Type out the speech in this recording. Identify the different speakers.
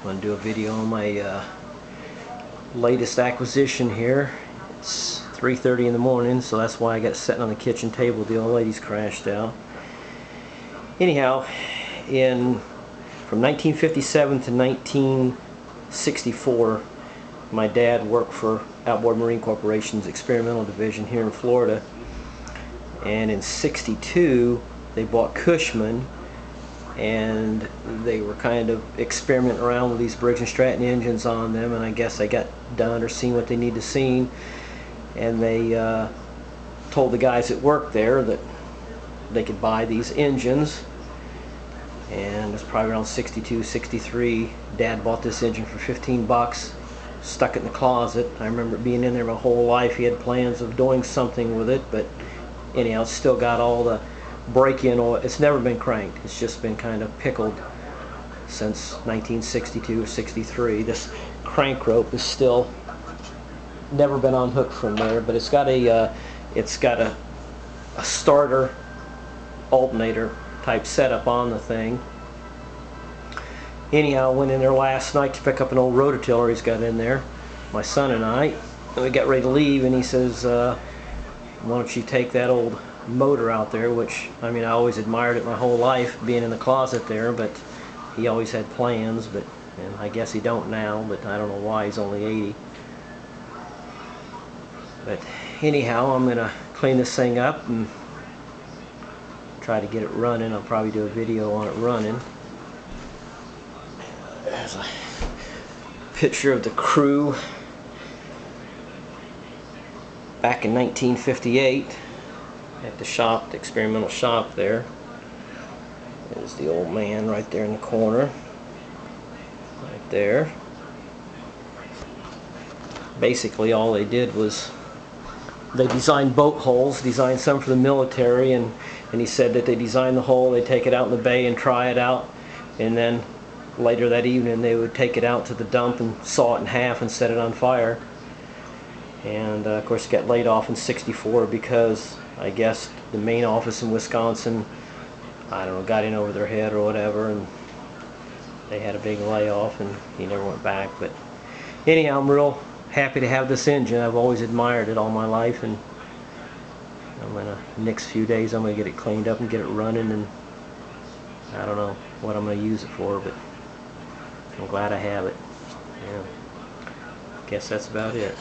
Speaker 1: I'm going to do a video on my latest acquisition here. It's 3:30 in the morning, so that's why I got sitting on the kitchen table. The old lady's crashed out. Anyhow, from 1957 to 1964, my dad worked for Outboard Marine Corporation's experimental division here in Florida, and in '62 they bought Cushman, and they were kind of experimenting around with these Briggs Stratton engines on them, and I guess they got done or seen what they need to see, and they told the guys that worked there that they could buy these engines. And it's probably around '62, '63. Dad bought this engine for 15 bucks, stuck it in the closet. I remember it being in there my whole life. He had plans of doing something with it, but anyhow, it's still got all the break-in oil. It's never been cranked. It's just been kind of pickled since 1962 or '63. This crank rope is still never been unhooked from there, but it's got a starter alternator type setup on the thing. Anyhow, I went in there last night to pick up an old rototiller he's got in there, my son and I, and we got ready to leave, and he says, why don't you take that old motor out there, which, I mean, I always admired it my whole life, being in the closet there, but he always had plans, and I guess he don't now, but I don't know why. He's only 80. But anyhow, I'm gonna clean this thing up and try to get it running. I'll probably do a video on it running. There's a picture of the crew back in 1958 at the shop, the experimental shop there. There's the old man right there in the corner. Right there. Basically all they did was they designed boat hulls, designed some for the military, and he said that they designed the hull, they take it out in the bay and try it out, and then later that evening they would take it out to the dump and saw it in half and set it on fire. And of course it got laid off in '64 because I guess the main office in Wisconsin, I don't know, got in over their head or whatever, and they had a big layoff and he never went back. But anyhow, I'm real happy to have this engine. I've always admired it all my life, and I'm gonna, next few days I'm gonna get it cleaned up and get it running, and I don't know what I'm gonna use it for, but I'm glad I have it. Yeah, guess that's about it.